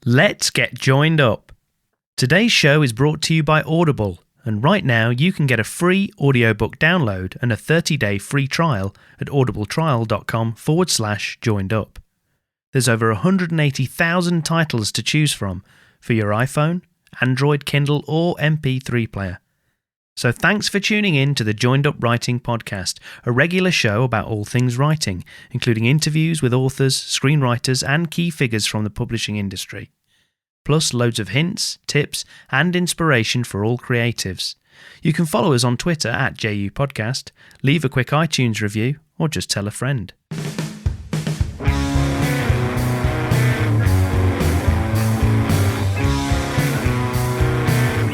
Let's get joined up. Today's show is brought to you by Audible, and right now you can get a free audiobook download and a 30-day free trial at audibletrial.com/joinedup. There's over 180,000 titles to choose from for your iPhone, Android, Kindle, or MP3 player. So thanks for tuning in to the Joined Up Writing Podcast, a regular show about all things writing, including interviews with authors, screenwriters, and key figures from the publishing industry. Plus loads of hints, tips, and inspiration for all creatives. You can follow us on Twitter at JU Podcast, leave a quick iTunes review, or just tell a friend.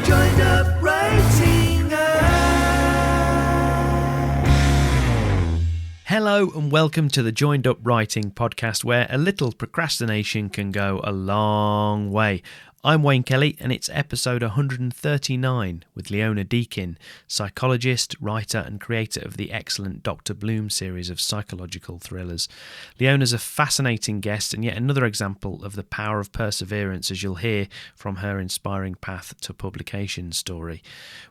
Joined Up Writing. Hello and welcome to the Joined Up Writing Podcast, where a little procrastination can go a long way. I'm Wayne Kelly and it's episode 139 with Leona Deakin, psychologist, writer and creator of the excellent Dr. Bloom series of psychological thrillers. Leona's a fascinating guest and yet another example of the power of perseverance, as you'll hear from her inspiring path to publication story.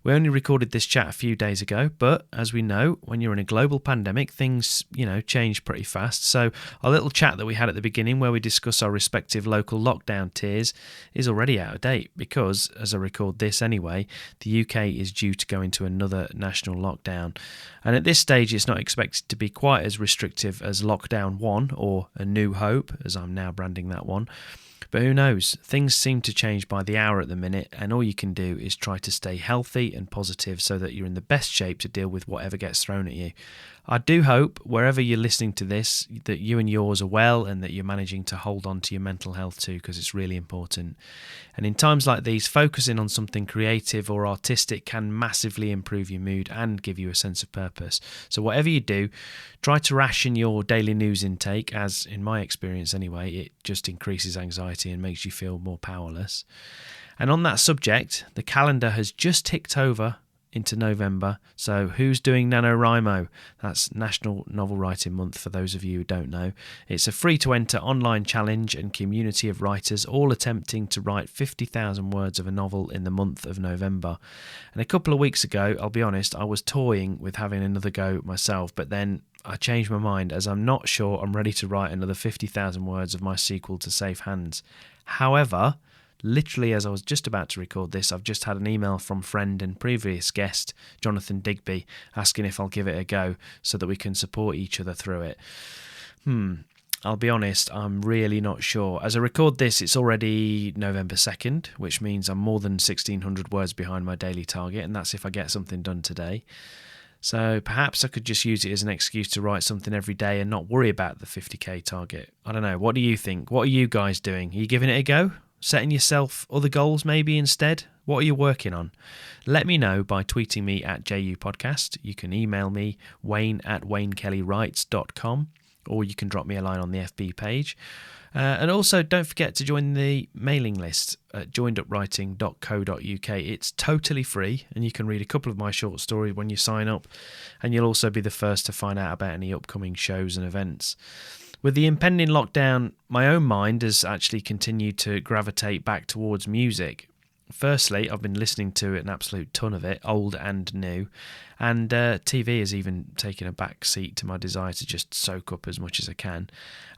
We only recorded this chat a few days ago, but as we know, when you're in a global pandemic, things, change pretty fast. So our little chat that we had at the beginning where we discuss our respective local lockdown tiers is already out of date because, as I record this anyway, the UK is due to go into another national lockdown. And at this stage, it's not expected to be quite as restrictive as Lockdown 1 or A New Hope, as I'm now branding that one. But who knows? Things seem to change by the hour at the minute, and all you can do is try to stay healthy and positive so that you're in the best shape to deal with whatever gets thrown at you. I do hope, wherever you're listening to this, that you and yours are well and that you're managing to hold on to your mental health too, because it's really important. And in times like these, focusing on something creative or artistic can massively improve your mood and give you a sense of purpose. So whatever you do, try to ration your daily news intake, as in my experience anyway, it just increases anxiety and makes you feel more powerless. And on that subject, the calendar has just ticked over into November, so who's doing NaNoWriMo? That's National Novel Writing Month for those of you who don't know. It's a free-to-enter online challenge and community of writers all attempting to write 50,000 words of a novel in the month of November. And a couple of weeks ago, I'll be honest, I was toying with having another go myself, but then I changed my mind as I'm not sure I'm ready to write another 50,000 words of my sequel to Safe Hands. However, literally as I was just about to record this, I've just had an email from friend and previous guest, Jonathan Digby, asking if I'll give it a go so that we can support each other through it. I'll be honest, I'm really not sure. As I record this, it's already November 2nd, which means I'm more than 1,600 words behind my daily target, and that's if I get something done today. So perhaps I could just use it as an excuse to write something every day and not worry about the 50k target. I don't know. What do you think? What are you guys doing? Are you giving it a go? Setting yourself other goals maybe instead? What are you working on? Let me know by tweeting me at JU Podcast. You can email me, wayne@waynekellywrites.com, or you can drop me a line on the FB page. And also don't forget to join the mailing list at joinedupwriting.co.uk. It's totally free and you can read a couple of my short stories when you sign up, and you'll also be the first to find out about any upcoming shows and events. With the impending lockdown, my own mind has actually continued to gravitate back towards music. Firstly, I've been listening to an absolute ton of it, old and new, and TV has even taken a back seat to my desire to just soak up as much as I can.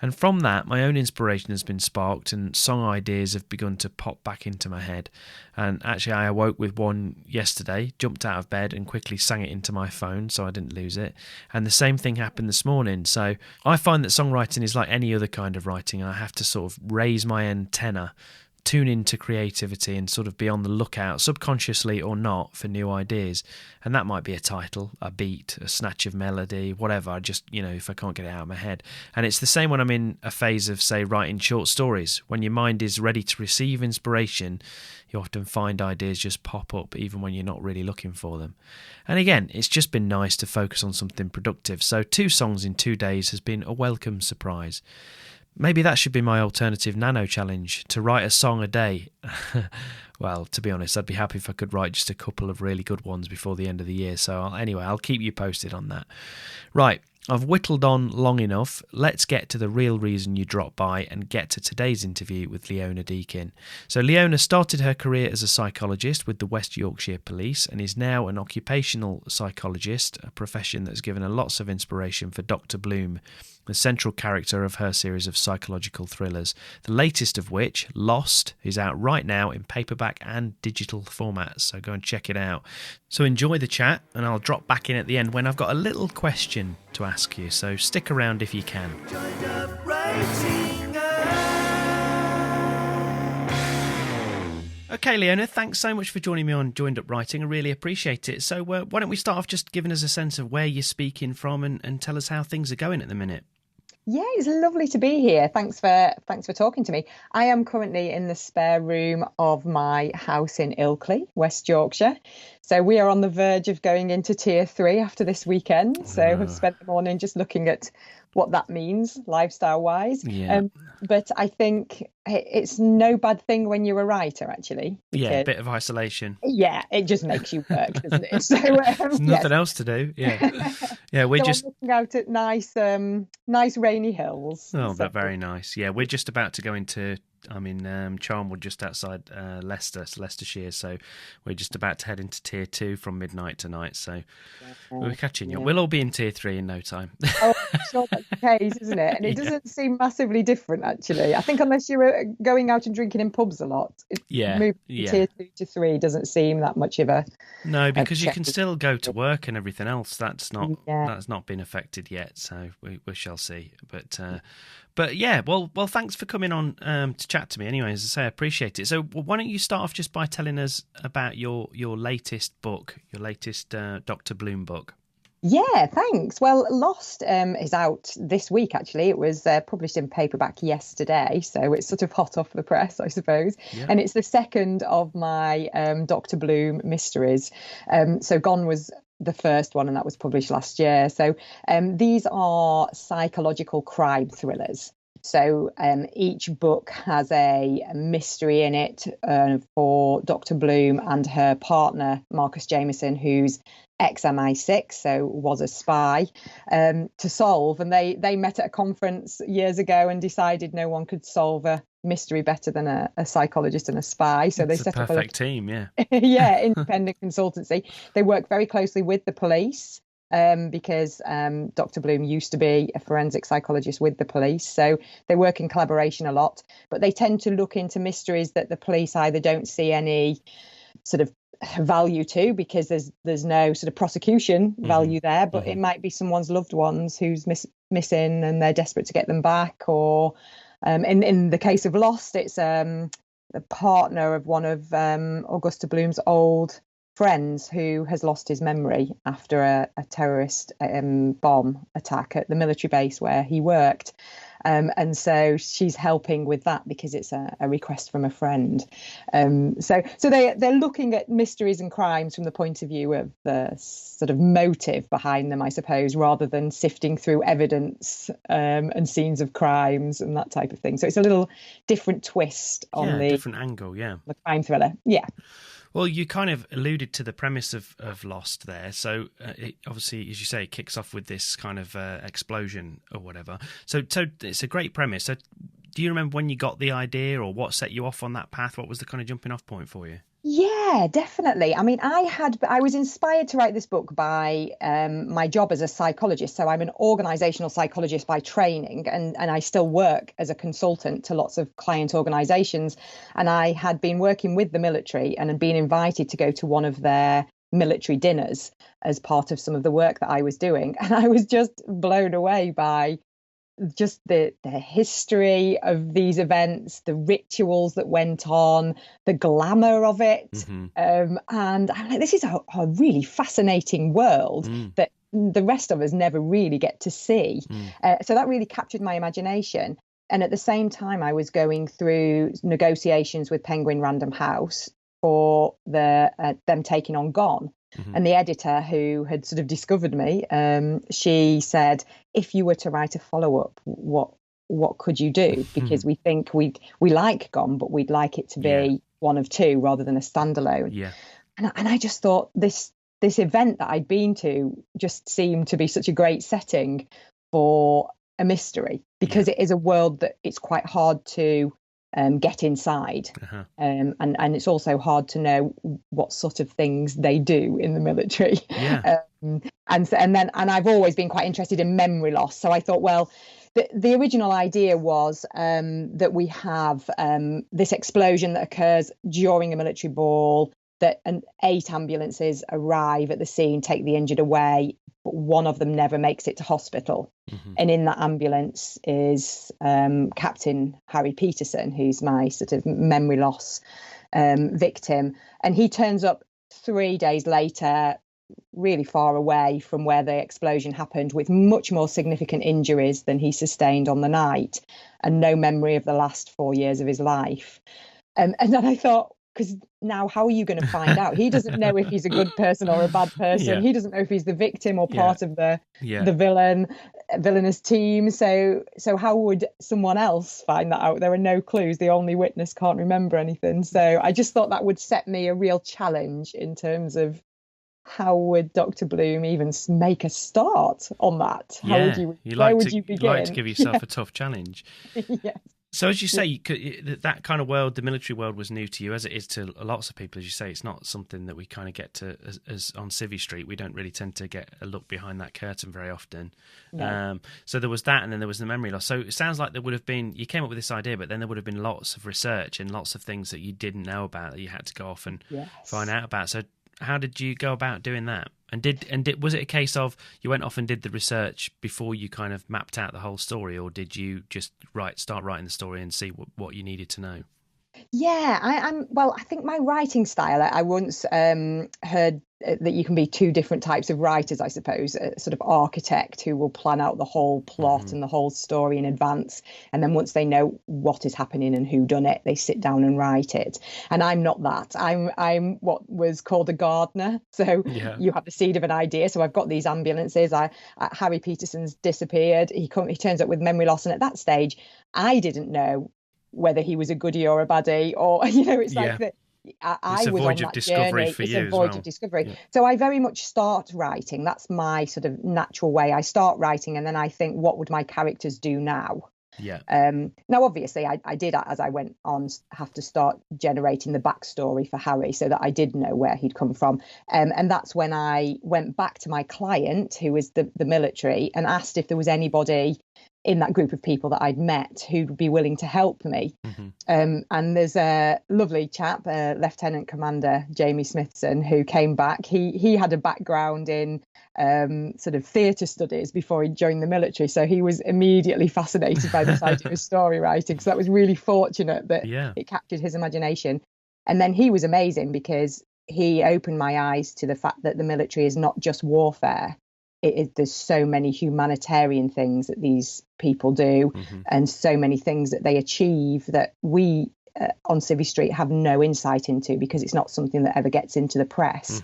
And from that, my own inspiration has been sparked and song ideas have begun to pop back into my head. And actually, I awoke with one yesterday, jumped out of bed and quickly sang it into my phone so I didn't lose it. And the same thing happened this morning. So I find that songwriting is like any other kind of writing. I have to sort of raise my antenna, tune into creativity and sort of be on the lookout, subconsciously or not, for new ideas. And that might be a title, a beat, a snatch of melody, whatever. I just, if I can't get it out of my head. And it's the same when I'm in a phase of, say, writing short stories. When your mind is ready to receive inspiration, you often find ideas just pop up even when you're not really looking for them. And again, it's just been nice to focus on something productive. So 2 songs in 2 days has been a welcome surprise. Maybe that should be my alternative nano challenge, to write a song a day. Well, to be honest, I'd be happy if I could write just a couple of really good ones before the end of the year. So anyway, I'll keep you posted on that. Right, I've whittled on long enough. Let's get to the real reason you dropped by and get to today's interview with Leona Deakin. So Leona started her career as a psychologist with the West Yorkshire Police and is now an occupational psychologist, a profession that's given her lots of inspiration for Dr. Bloom, the central character of her series of psychological thrillers, the latest of which, Lost, is out right now in paperback and digital formats, so go and check it out. So enjoy the chat, and I'll drop back in at the end when I've got a little question to ask you, so stick around if you can. Okay, Leona, thanks so much for joining me on Joined Up Writing. I really appreciate it. So why don't we start off just giving us a sense of where you're speaking from and tell us how things are going at the minute. Yeah, it's lovely to be here. Thanks for talking to me. I am currently in the spare room of my house in Ilkley, West Yorkshire. So we are on the verge of going into Tier 3 after this weekend. So I've spent the morning just looking at what that means lifestyle-wise. Yeah. But I think it's no bad thing when you're a writer, actually. Yeah, a bit of isolation. Yeah, it just makes you work, doesn't it? So there's nothing else to do. Yeah, yeah. We're I'm looking out at nice rainy hills. Oh, but very nice. Yeah, we're just about to go into. I'm in Charnwood, just outside Leicestershire. So we're just about to head into Tier 2 from midnight tonight. So we're catching you. We'll all be in Tier 3 in no time. Oh, I'm sure that's the case, isn't it? And it doesn't seem massively different, actually. I think unless you're going out and drinking in pubs a lot, moving Tier 2 to 3 doesn't seem that much of a... No, because you can still go to work and everything else. That's not been affected yet. So we shall see. But yeah, well, thanks for coming on to chat to me anyway. As I say, I appreciate it. So why don't you start off just by telling us about your latest book, your latest Dr. Bloom book? Yeah, thanks. Well, Lost is out this week, actually. It was published in paperback yesterday, so it's sort of hot off the press, I suppose. Yeah. And it's the second of my Dr. Bloom mysteries. So Gone was the first one, and that was published last year. So these are psychological crime thrillers. So each book has a mystery in it for Dr. Bloom and her partner, Marcus Jameson, who's ex-MI6, so was a spy, to solve. And they met at a conference years ago and decided no one could solve a mystery better than a psychologist and a spy. So they set up a perfect team, yeah. Yeah, independent consultancy. They work very closely with the police. Because Dr. Bloom used to be a forensic psychologist with the police. So they work in collaboration a lot, but they tend to look into mysteries that the police either don't see any sort of value to because there's no sort of prosecution value there, but it might be someone's loved ones who's missing and they're desperate to get them back. Or in the case of Lost, it's the partner of one of Augusta Bloom's old friends who has lost his memory after a terrorist bomb attack at the military base where he worked. And so she's helping with that because it's a request from a friend. So they're looking at mysteries and crimes from the point of view of the sort of motive behind them, I suppose, rather than sifting through evidence and scenes of crimes and that type of thing. So it's a little different twist on the different angle, the crime thriller. Yeah. Well, you kind of alluded to the premise of Lost there. So it, obviously, as you say, it kicks off with this kind of explosion or whatever. So it's a great premise. So do you remember when you got the idea or what set you off on that path? What was the kind of jumping off point for you? Yeah, definitely. I mean, I was inspired to write this book by my job as a psychologist. So I'm an organizational psychologist by training, and I still work as a consultant to lots of client organizations. And I had been working with the military and had been invited to go to one of their military dinners as part of some of the work that I was doing. And I was just blown away by just the history of these events, the rituals that went on, the glamour of it. And I'm like, this is a really fascinating world that the rest of us never really get to see. So that really captured my imagination. And at the same time, I was going through negotiations with Penguin Random House for them taking on Gone. And the editor who had sort of discovered me, she said, if you were to write a follow-up, what could you do? Because we think we like Gone, but we'd like it to be one of two rather than a standalone. Yeah. And I just thought this event that I'd been to just seemed to be such a great setting for a mystery, because it is a world that it's quite hard to get inside. And it's also hard to know what sort of things they do in the military. And I've always been quite interested in memory loss. So I thought, well, the original idea was that we have this explosion that occurs during a military ball, that 8 ambulances arrive at the scene, take the injured away, but one of them never makes it to hospital. And in that ambulance is Captain Harry Peterson, who's my sort of memory loss victim. And he turns up 3 days later, really far away from where the explosion happened, with much more significant injuries than he sustained on the night, and no memory of the last 4 years of his life. And then I thought, because now how are you going to find out? He doesn't know if he's a good person or a bad person. He doesn't know if he's the victim or part of the villainous team. So how would someone else find that out? There are no clues. The only witness can't remember anything. So I just thought that would set me a real challenge in terms of how would Dr. Bloom even make a start on that? How would you begin? You like to give yourself a tough challenge. Yes. So as you say, that kind of world, the military world, was new to you, as it is to lots of people. As you say, it's not something that we kind of get to as on Civvy Street. We don't really tend to get a look behind that curtain very often. No. So there was that, and then there was the memory loss. So it sounds like there would have been, you came up with this idea, but then there would have been lots of research and lots of things that you didn't know about that you had to go off and find out about. So how did you go about doing that? And was it a case of you went off and did the research before you kind of mapped out the whole story, or did you just start writing the story and see what you needed to know? Yeah, I think my writing style, I once heard that you can be two different types of writers, I suppose. A sort of architect who will plan out the whole plot and the whole story in advance, and then once they know what is happening and who done it, they sit down and write it. And I'm not that. I'm what was called a gardener. So you have the seed of an idea. So I've got these ambulances. Harry Peterson's disappeared. He turns up with memory loss, and at that stage, I didn't know whether he was a goodie or a baddie, or it's like that. I was on that journey. It's a voyage of discovery. Yeah. So I very much start writing. That's my sort of natural way. I start writing, and then I think, what would my characters do now? Yeah. Now, obviously, I did, as I went on, have to start generating the backstory for Harry so that I did know where he'd come from. And that's when I went back to my client, who was the military, and asked if there was anybody in that group of people that I'd met who'd be willing to help me. And there's a lovely chap, Lieutenant Commander Jamie Smithson, who came back. He had a background in sort of theatre studies before he joined the military, so he was immediately fascinated by this idea of story writing. So that was really fortunate that it captured his imagination. And then he was amazing, because he opened my eyes to the fact that the military is not just warfare. There's so many humanitarian things that these people do, and so many things that they achieve that we on Civvy Street have no insight into, because it's not something that ever gets into the press.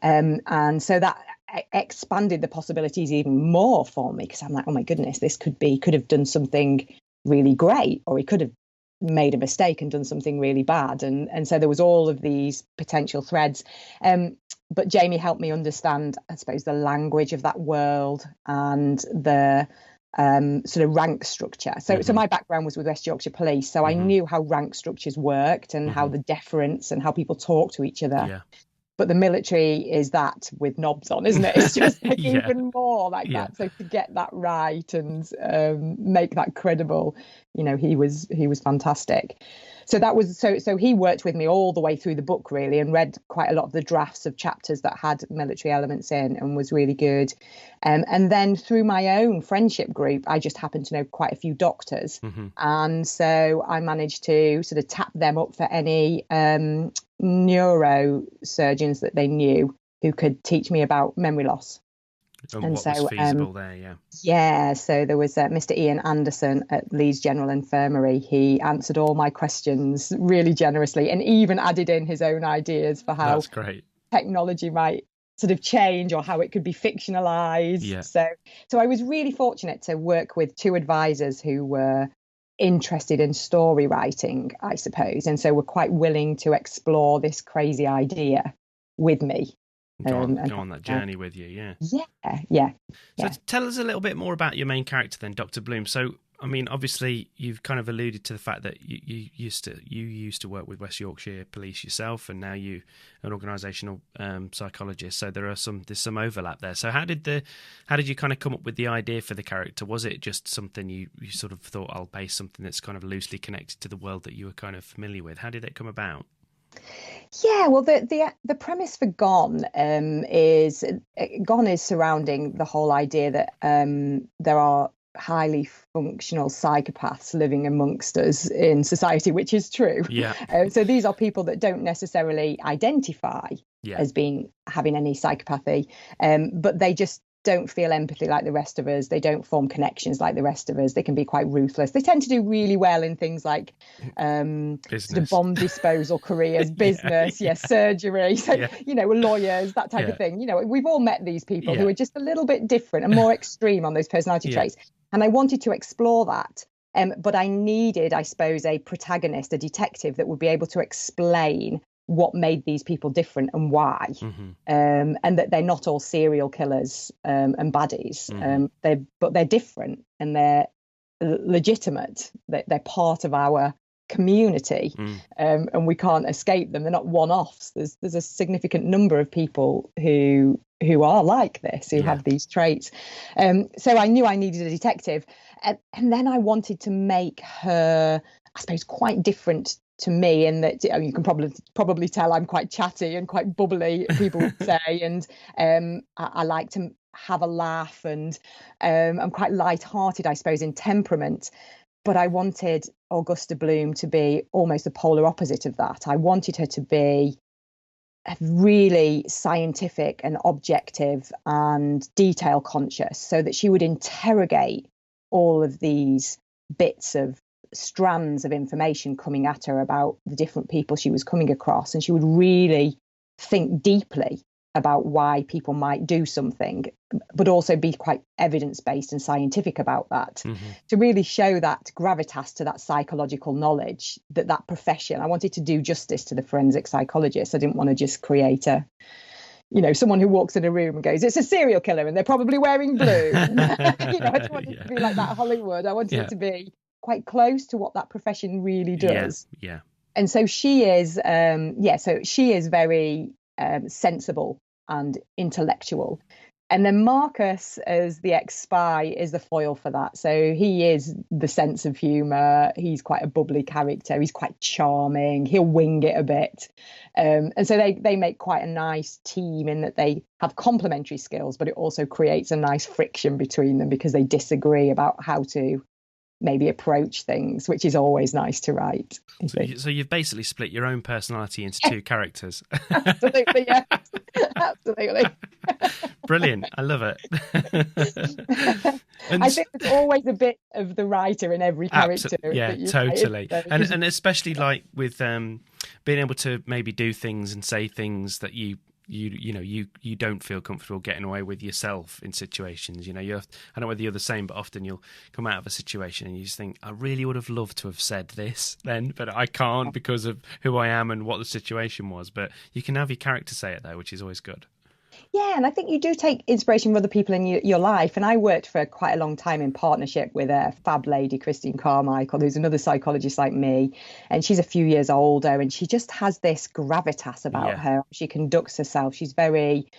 And so that expanded the possibilities even more for me, because I'm like, oh my goodness, this could have done something really great, or he could have made a mistake and done something really bad. And so there was all of these potential threads. But Jamie helped me understand, I suppose, the language of that world and the sort of rank structure. So my background was with West Yorkshire Police, so I knew how rank structures worked and how the deference and how people talk to each other. Yeah. But the military is that with knobs on, isn't it? It's just like even more like that. So to get that right and make that credible, he was fantastic. So that was so he worked with me all the way through the book, really, and read quite a lot of the drafts of chapters that had military elements in, and was really good. And then through my own friendship group, I just happened to know quite a few doctors. And so I managed to sort of tap them up for any neurosurgeons that they knew who could teach me about memory loss. And what was feasible there, so there was Mr. Ian Anderson at Leeds General Infirmary. He answered all my questions really generously, and even added in his own ideas for how technology might sort of change, or how it could be fictionalized. So I was really fortunate to work with two advisors who were interested in story writing, I suppose, and so were quite willing to explore this crazy idea with me. Go on that journey with you, yeah. Yeah. So tell us a little bit more about your main character then, Dr. Bloom. So, I mean, obviously, you've kind of alluded to the fact that you used to work with West Yorkshire Police yourself, and now you're an organisational psychologist. So there's some overlap there. So how did you kind of come up with the idea for the character? Was it just something you sort of thought, I'll base something that's kind of loosely connected to the world that you were kind of familiar with? How did it come about? Yeah, well, the premise for Gone is surrounding the whole idea that there are highly functional psychopaths living amongst us in society, which is true. Yeah. So these are people that don't necessarily identify as having any psychopathy, but they just don't feel empathy like the rest of us. They don't form connections like the rest of us. They can be quite ruthless. They tend to do really well in things like sort of bomb disposal careers, business, surgery. So, lawyers, that type of thing. We've all met these people who are just a little bit different and more extreme on those personality traits. And I wanted to explore that. But I needed, I suppose, a protagonist, a detective that would be able to explain what made these people different and why, and that they're not all serial killers and baddies. But they're different and they're legitimate. They're part of our community, and we can't escape them. They're not one-offs. There's a significant number of people who are like this, who have these traits. So I knew I needed a detective, and then I wanted to make her, I suppose, quite different to me, in that you can probably tell I'm quite chatty and quite bubbly, people would say, and I like to have a laugh, and I'm quite light-hearted, I suppose, in temperament. But I wanted Augusta Bloom to be almost the polar opposite of that. I wanted her to be really scientific and objective and detail conscious, so that she would interrogate all of these bits of strands of information coming at her about the different people she was coming across, and she would really think deeply about why people might do something, but also be quite evidence-based and scientific about that, to really show that gravitas to that psychological knowledge, that profession. I wanted to do justice to the forensic psychologist. I didn't want to just create someone who walks in a room and goes, it's a serial killer and they're probably wearing blue. I didn't want it to be like that Hollywood. I wanted it to be quite close to what that profession really does. Yeah. And so she is, so she is very sensible and intellectual. And then Marcus, as the ex-spy, is the foil for that. So he is the sense of humour. He's quite a bubbly character. He's quite charming. He'll wing it a bit. And so they make quite a nice team, in that they have complementary skills, but it also creates a nice friction between them because they disagree about how to maybe approach things, which is always nice to write. So you've basically split your own personality into two characters. Absolutely, yes. Absolutely. Brilliant. I love it. I think there's always a bit of the writer in every character. Totally. And especially like with being able to maybe do things and say things that you don't feel comfortable getting away with yourself in situations. I don't know whether you're the same, but often you'll come out of a situation and you just think, I really would have loved to have said this then, but I can't because of who I am and what the situation was. But you can have your character say it though, which is always good. Yeah, and I think you do take inspiration from other people in your life. And I worked for quite a long time in partnership with a fab lady, Christine Carmichael, who's another psychologist like me. And she's a few years older, and she just has this gravitas about her. She conducts herself. She's very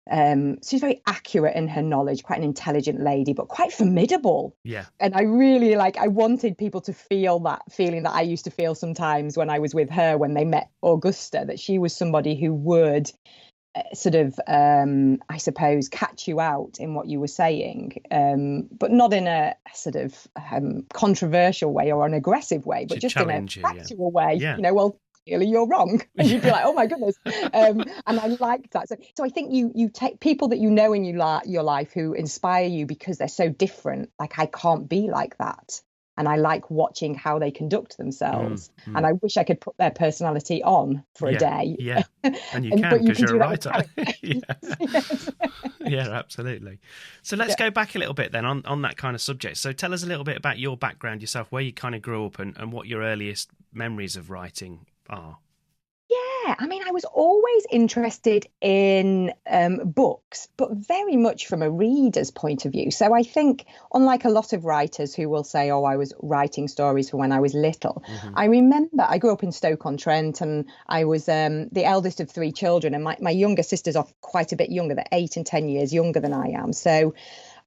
accurate in her knowledge, quite an intelligent lady, but quite formidable. Yeah. And I really I wanted people to feel that feeling that I used to feel sometimes when I was with her, when they met Augusta, that she was somebody who would sort of, I suppose, catch you out in what you were saying, but not in a sort of controversial way or an aggressive way, but just in a factual way. Yeah. Well, clearly you're wrong. And you'd be like, oh my goodness. And I liked that. So I think you take people that you know in your life who inspire you because they're so different. Like, I can't be like that. and I like watching how they conduct themselves. And I wish I could put their personality on for a day. Yeah, and you But can because you're a do that writer. Yes. Yeah, absolutely. So let's go back a little bit then on that kind of subject. So tell us a little bit about your background yourself, where you kind of grew up and what your earliest memories of writing are. Yeah, I mean, I was always interested in books, but very much from a reader's point of view. So I think, unlike a lot of writers who will say, oh, I was writing stories from when I was little, I remember I grew up in Stoke-on-Trent, and I was the eldest of three children, and my younger sisters are quite a bit younger. They're 8 and 10 years younger than I am. So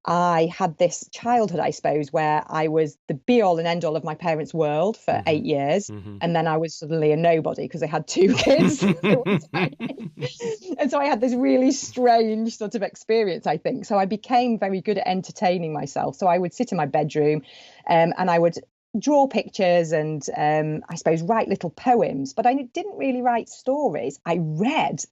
I had this childhood, I suppose, where I was the be-all and end-all of my parents' world for 8 years. And then I was suddenly a nobody because I had 2 kids. And so I had this really strange sort of experience, I think. So I became very good at entertaining myself. So I would sit in my bedroom and I would draw pictures and I suppose write little poems. But I didn't really write stories. I read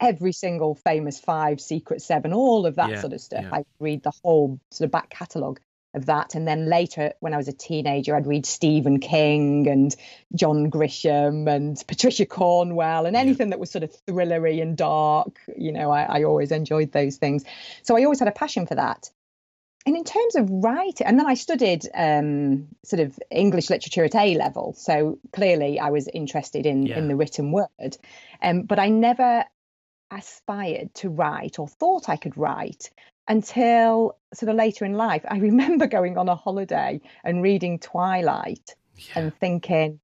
every single Famous Five, Secret Seven, all of that sort of stuff. I read the whole sort of back catalogue of that. And then later, when I was a teenager, I'd read Stephen King and John Grisham and Patricia Cornwell and anything that was sort of thrillery and dark. You know, I always enjoyed those things. So I always had a passion for that. And in terms of writing, and then I studied sort of English literature at A level. So clearly I was interested in the written word. But I never aspired to write or thought I could write until sort of later in life. I remember going on a holiday and reading Twilight and thinking,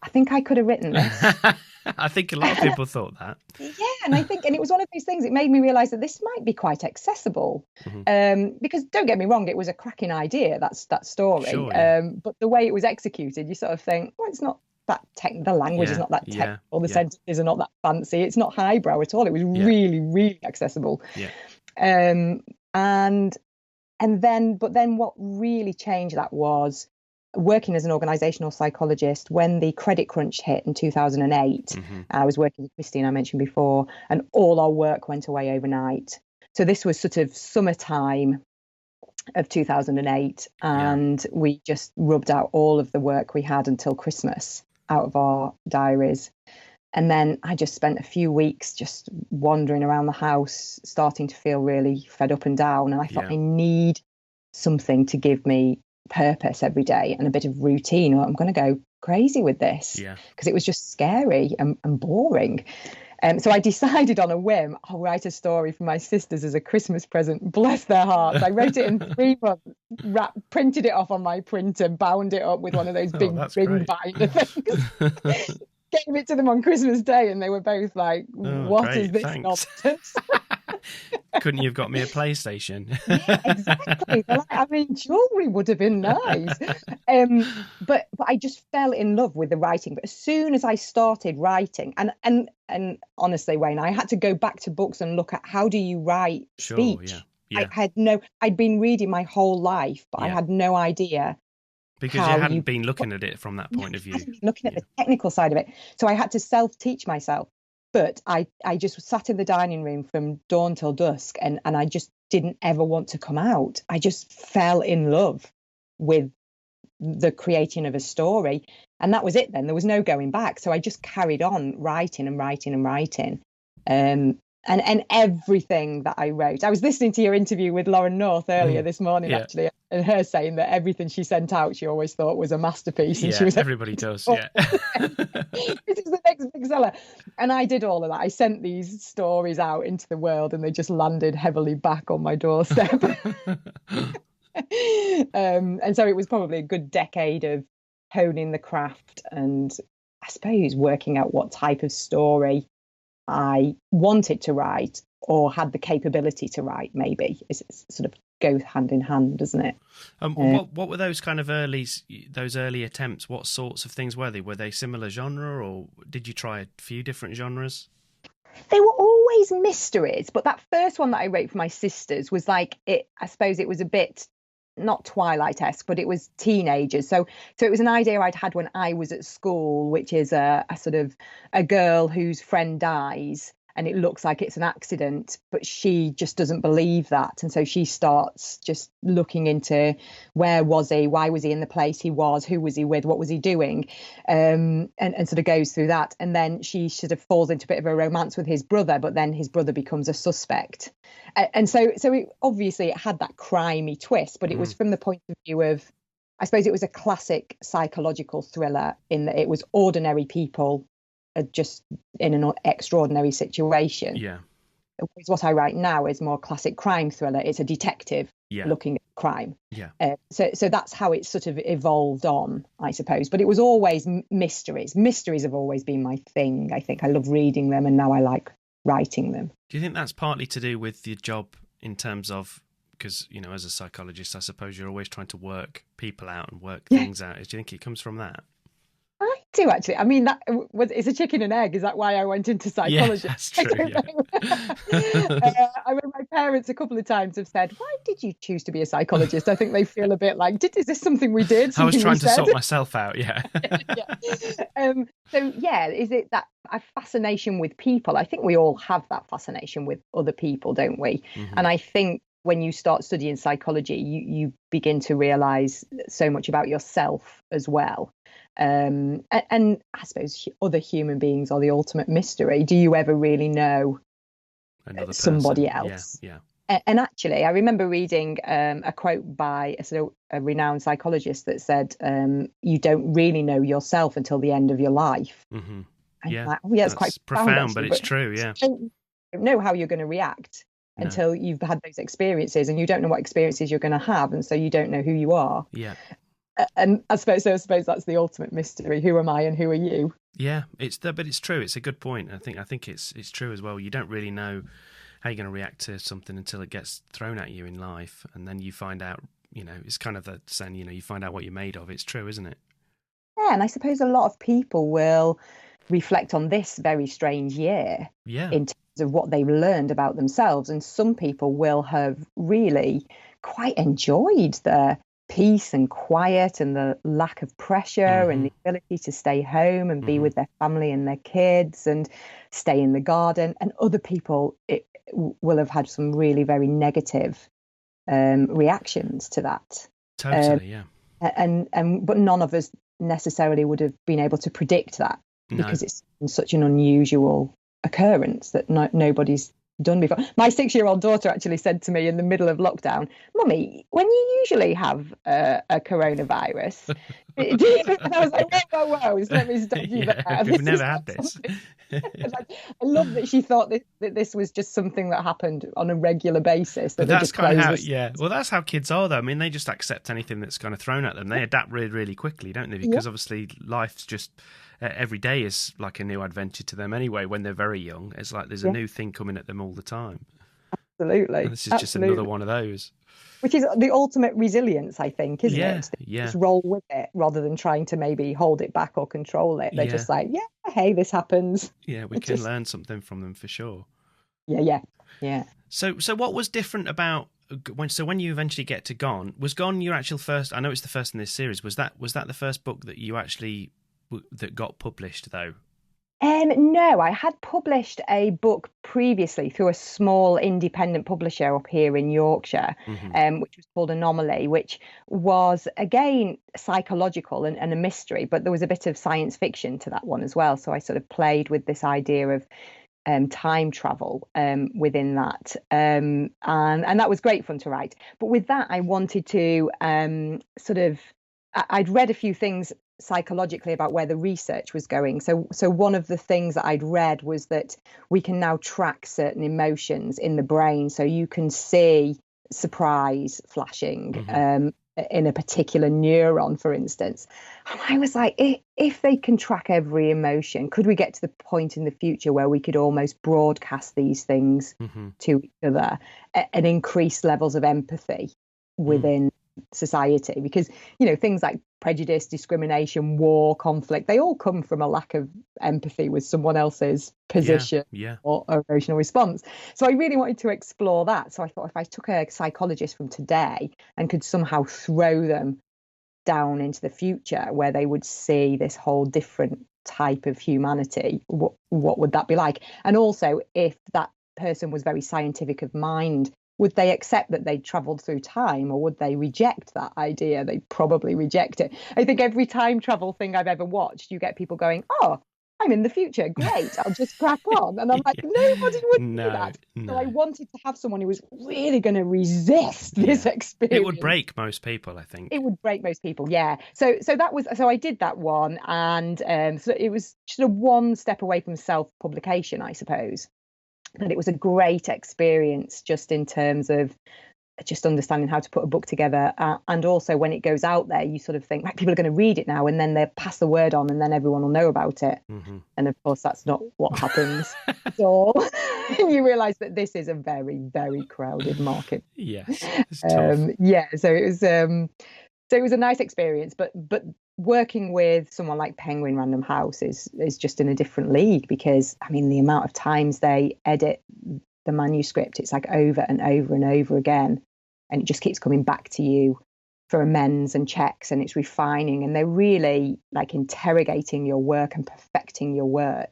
I think I could have written this. I think a lot of people thought that. Yeah, and it was one of those things, it made me realise that this might be quite accessible. Because don't get me wrong, it was a cracking idea, that story. Sure, but the way it was executed, you sort of think, well, it's not that the language is not that technical, the sentences are not that fancy, it's not highbrow at all. It was really, really accessible. And then what really changed that was working as an organisational psychologist when the credit crunch hit in 2008. I was working with Christine, I mentioned before, and all our work went away overnight. So this was sort of summertime of 2008, and we just rubbed out all of the work we had until Christmas out of our diaries. And then I just spent a few weeks just wandering around the house, starting to feel really fed up and down. And I thought, I need something to give me purpose every day and a bit of routine, or I'm going to go crazy with this, because it was just scary and boring. So I decided on a whim, I'll write a story for my sisters as a Christmas present. Bless their hearts. I wrote it in 3 months, printed it off on my printer, bound it up with one of those big ring binder things. Gave it to them on Christmas Day, and they were both like, "What is this nonsense?" Couldn't you have got me a PlayStation? Yeah, exactly. I mean, jewellery would have been nice. But I just fell in love with the writing. But as soon as I started writing, and honestly, Wayne, I had to go back to books and look at how do you write speech. I'd been reading my whole life, but I had no idea. Because you hadn't been looking at it from that point of view. Looking at the technical side of it. So I had to self-teach myself. But I just sat in the dining room from dawn till dusk, and I just didn't ever want to come out. I just fell in love with the creating of a story. And that was it then. There was no going back. So I just carried on writing and writing and writing. And everything that I wrote. I was listening to your interview with Lauren North earlier this morning, actually, and her saying that everything she sent out, she always thought was a masterpiece. And she was everybody does, this is the next big seller. And I did all of that. I sent these stories out into the world, and they just landed heavily back on my doorstep. And so it was probably a good decade of honing the craft and, I suppose, working out what type of story I wanted to write or had the capability to write. Maybe it sort of goes hand in hand, doesn't it? What were those kind of early attempts? What sorts of things were they? Were they similar genre, or did you try a few different genres? They were always mysteries, but that first one that I wrote for my sisters was like it. I suppose it was a bit not Twilight-esque, but it was teenagers. So it was an idea I'd had when I was at school, which is a sort of a girl whose friend dies, and it looks like it's an accident, but she just doesn't believe that. And so she starts just looking into where was he, why was he in the place he was, who was he with, what was he doing, and sort of goes through that. And then she sort of falls into a bit of a romance with his brother, but then his brother becomes a suspect. And so it had that crimey twist, but it was from the point of view of, I suppose it was a classic psychological thriller in that it was ordinary people just in an extraordinary situation. Yeah. What I write now is more classic crime thriller. It's a detective looking at crime. Yeah. So that's how it sort of evolved on, I suppose. But it was always mysteries. Mysteries have always been my thing. I think I love reading them, and now I like writing them. Do you think that's partly to do with your job in terms of, because, you know, as a psychologist, I suppose you're always trying to work people out and work things out. Do you think it comes from that? I do, actually. I mean, it's a chicken and egg. Is that why I went into psychology? Yeah, that's true. Yeah. I mean, my parents a couple of times have said, "Why did you choose to be a psychologist?" I think they feel a bit like, "Is this something we did?" I was trying to sort myself out. Yeah. So is it that a fascination with people? I think we all have that fascination with other people, don't we? Mm-hmm. And I think when you start studying psychology, you begin to realise so much about yourself as well. And I suppose other human beings are the ultimate mystery. Do you ever really know somebody else? Yeah. And actually, I remember reading a quote by a renowned psychologist that said, "You don't really know yourself until the end of your life." Mm-hmm. Yeah, like, it's quite profound, actually, but it's true. Yeah, you don't know how you're going to react until you've had those experiences, and you don't know what experiences you're going to have, and so you don't know who you are. Yeah. And I suppose that's the ultimate mystery. Who am I and who are you? Yeah, but it's true. It's a good point. I think it's true as well. You don't really know how you're going to react to something until it gets thrown at you in life, and then you find out. You know, it's kind of the saying. You know, you find out what you're made of. It's true, isn't it? Yeah, and I suppose a lot of people will reflect on this very strange year in terms of what they've learned about themselves, and some people will have really quite enjoyed the peace and quiet and the lack of pressure and the ability to stay home and be with their family and their kids and stay in the garden. And other people will have had some really very negative reactions to that. Totally, but none of us necessarily would have been able to predict that because it's such an unusual occurrence that nobody's done before. My 6-year-old daughter actually said to me in the middle of lockdown, "Mummy, when you usually have a coronavirus," and I was like, whoa, let me stop you there. We've never had this. I love that she thought that this was just something that happened on a regular basis. But that's kind of how, well, that's how kids are, though. I mean, they just accept anything that's kind of thrown at them. They adapt really, really quickly, don't they? Because obviously life's just... every day is like a new adventure to them anyway. When they're very young, it's like there's a new thing coming at them all the time. Absolutely. And this is just another one of those. Which is the ultimate resilience, I think, isn't it? Yeah. Just roll with it rather than trying to maybe hold it back or control it. They're just like, hey, this happens. Yeah, we can learn something from them for sure. Yeah. So what was different about when you eventually get to Gone? Was Gone your actual first? I know it's the first in this series. Was that the first book that you actually that got published though? No, I had published a book previously through a small independent publisher up here in Yorkshire, which was called Anomaly, which was again psychological and a mystery, but there was a bit of science fiction to that one as well. So I sort of played with this idea of time travel within that, and that was great fun to write. But with that, I wanted to I'd read a few things psychologically about where the research was going. So one of the things that I'd read was that we can now track certain emotions in the brain. So you can see surprise flashing in a particular neuron, for instance. And I was like, if they can track every emotion, could we get to the point in the future where we could almost broadcast these things to each other and increase levels of empathy within society? Because, you know, things like prejudice, discrimination, war, conflict, they all come from a lack of empathy with someone else's position or emotional response. So I really wanted to explore that. So I thought if I took a psychologist from today and could somehow throw them down into the future where they would see this whole different type of humanity, what would that be like? And also, if that person was very scientific of mind, would they accept that they travelled through time, or would they reject that idea? They'd probably reject it. I think every time travel thing I've ever watched, you get people going, oh, I'm in the future. Great. I'll just crack on. And I'm like, nobody would do that. No. So I wanted to have someone who was really going to resist this experience. It would break most people, I think. It would break most people, yeah. So I did that one, and so it was sort of one step away from self-publication, I suppose. But it was a great experience, just in terms of just understanding how to put a book together, and also when it goes out there, you sort of think, right, people are going to read it now, and then they'll pass the word on, and then everyone will know about it. And of course, that's not what happens at all. And you realise that this is a very, very crowded market. Yes, it's tough. So it was a nice experience, but working with someone like Penguin Random House is just in a different league, because I mean, the amount of times they edit the manuscript, it's like over and over and over again, and it just keeps coming back to you for amends and checks, and it's refining, and they're really like interrogating your work and perfecting your work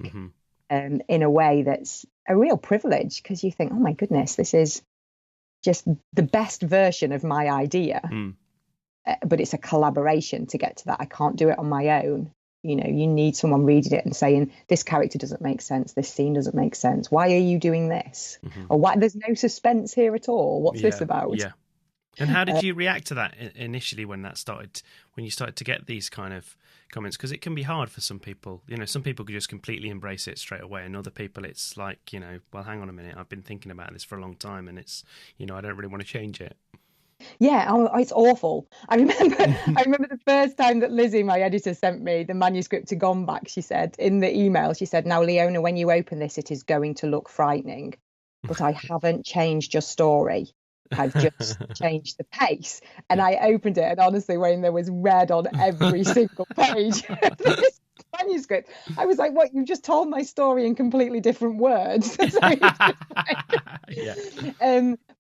in a way that's a real privilege, because you think, oh my goodness, this is just the best version of my idea. But it's a collaboration to get to that. I can't do it on my own. You know, you need someone reading it and saying, this character doesn't make sense, this scene doesn't make sense, why are you doing this? Or why there's no suspense here at all, what's this about? And how did you react to that initially when you started to get these kind of comments? Because it can be hard for some people. You know, some people could just completely embrace it straight away, and other people it's like, you know, well, hang on a minute, I've been thinking about this for a long time, and it's, you know, I don't really want to change it. Yeah, it's awful. I remember the first time that Lizzie, my editor, sent me the manuscript to Gone Back. She said in the email, she said, now, Leona, when you open this, it is going to look frightening, but I haven't changed your story. I've just changed the pace. And I opened it, and honestly, Wayne, there was red on every single page of this manuscript. I was like, what, you just told my story in completely different words.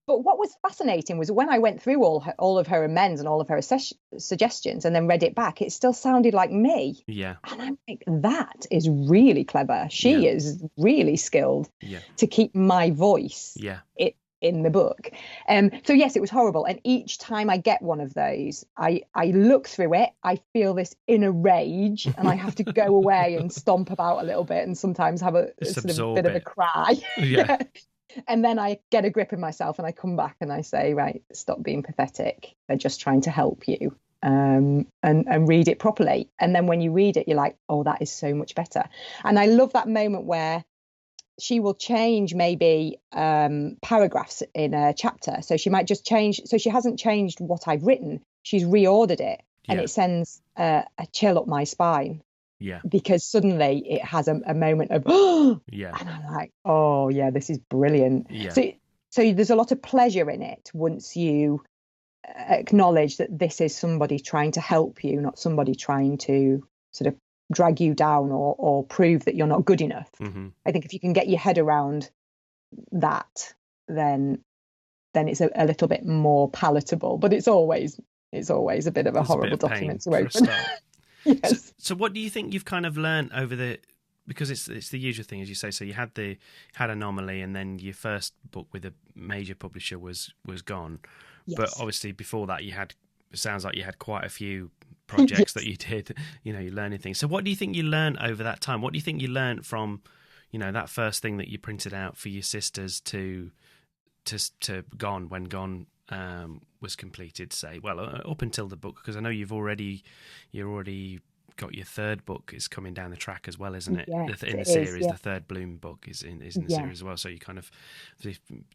But what was fascinating was when I went through all of her amends and all of her suggestions and then read it back, it still sounded like me. Yeah. And I'm like, that is really clever. She is really skilled to keep my voice in the book. So yes, it was horrible. And each time I get one of those, I look through it, I feel this inner rage, and I have to go away and stomp about a little bit, and sometimes have a sort of bit of a cry. Yeah. And then I get a grip of myself, and I come back and I say, right, stop being pathetic. They're just trying to help you, and read it properly. And then when you read it, you're like, oh, that is so much better. And I love that moment where she will change maybe paragraphs in a chapter. So she might just change. So she hasn't changed what I've written. She's reordered it, and it sends a chill up my spine. Yeah. Because suddenly it has a moment of, oh, and I'm like, oh yeah, this is brilliant. Yeah. So there's a lot of pleasure in it once you acknowledge that this is somebody trying to help you, not somebody trying to sort of drag you down or prove that you're not good enough. I think if you can get your head around that, then it's a little bit more palatable. But it's always a bit of a horrible document to open. Yes. So what do you think you've kind of learned over because it's the usual thing, as you say. So you had Anomaly, and then your first book with a major publisher was Gone. Yes. But obviously before that it sounds like you had quite a few projects that you did, you know, you're learning things. So what do you think you learned over that time? What do you think you learned from, you know, that first thing that you printed out for your sisters to Gone, when Gone was completed, say, well, up until the book, because I know you're already got your third book is coming down the track as well, isn't it? Yes, in the series, the third Bloom book is in the series as well. So you kind of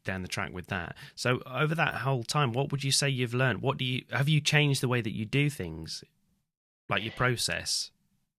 down the track with that. So over that whole time, what would you say you've learned? Have you changed the way that you do things, like your process?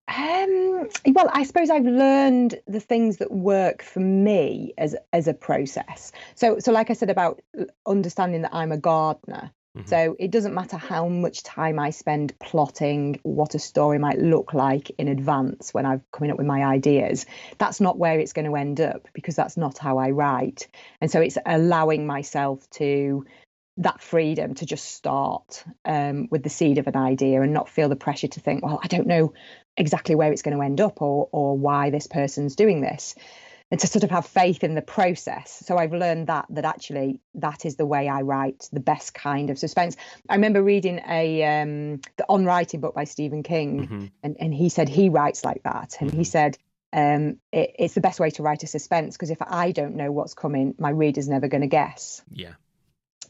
Well, I suppose I've learned the things that work for me as a process. So like I said about understanding that I'm a gardener. So it doesn't matter how much time I spend plotting what a story might look like in advance when I'm coming up with my ideas. That's not where it's going to end up, because that's not how I write. And so it's allowing myself that freedom to just start with the seed of an idea and not feel the pressure to think, well, I don't know exactly where it's going to end up, or why this person's doing this, and to sort of have faith in the process. So I've learned that actually that is the way I write the best kind of suspense. I remember reading the On Writing book by Stephen King, and he said he writes like that, and he said it's the best way to write a suspense, because if I don't know what's coming, my reader's never going to guess. Yeah.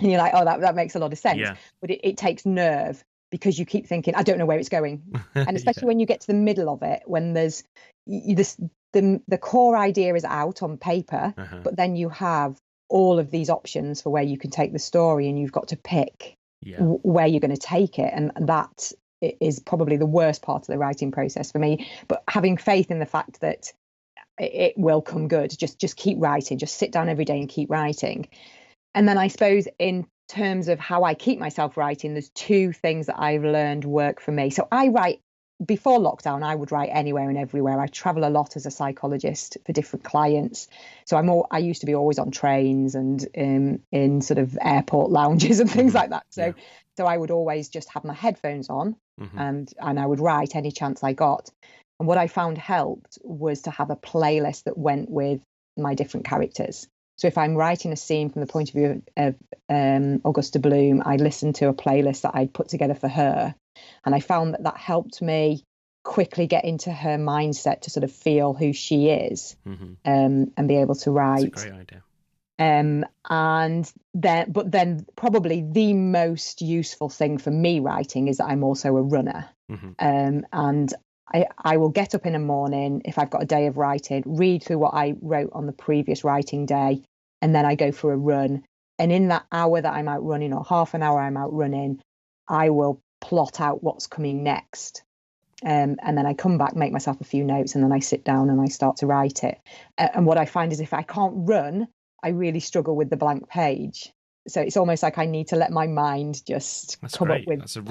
And you're like, oh, that makes a lot of sense. Yeah. But it takes nerve, because you keep thinking, I don't know where it's going. And especially when you get to the middle of it, when there's this, the core idea is out on paper, but then you have all of these options for where you can take the story, and you've got to pick where you're going to take it. And that is probably the worst part of the writing process for me. But having faith in the fact that it will come good, just keep writing, just sit down every day and keep writing. And then I suppose in terms of how I keep myself writing, there's two things that I've learned work for me. So I write, before lockdown, I would write anywhere and everywhere. I travel a lot as a psychologist for different clients. So I used to be always on trains and in sort of airport lounges and things like that. So I would always just have my headphones on and I would write any chance I got. And what I found helped was to have a playlist that went with my different characters. So if I'm writing a scene from the point of view of Augusta Bloom, I listened to a playlist that I'd put together for her. And I found that helped me quickly get into her mindset to sort of feel who she is and be able to write. That's a great idea. And then probably the most useful thing for me writing is that I'm also a runner. And I will get up in the morning, if I've got a day of writing, read through what I wrote on the previous writing day, and then I go for a run. And in that hour that I'm out running, or half an hour I'm out running, I will plot out what's coming next. And then I come back, make myself a few notes, and then I sit down and I start to write it. And what I find is if I can't run, I really struggle with the blank page. So it's almost like I need to let my mind just come up with That's a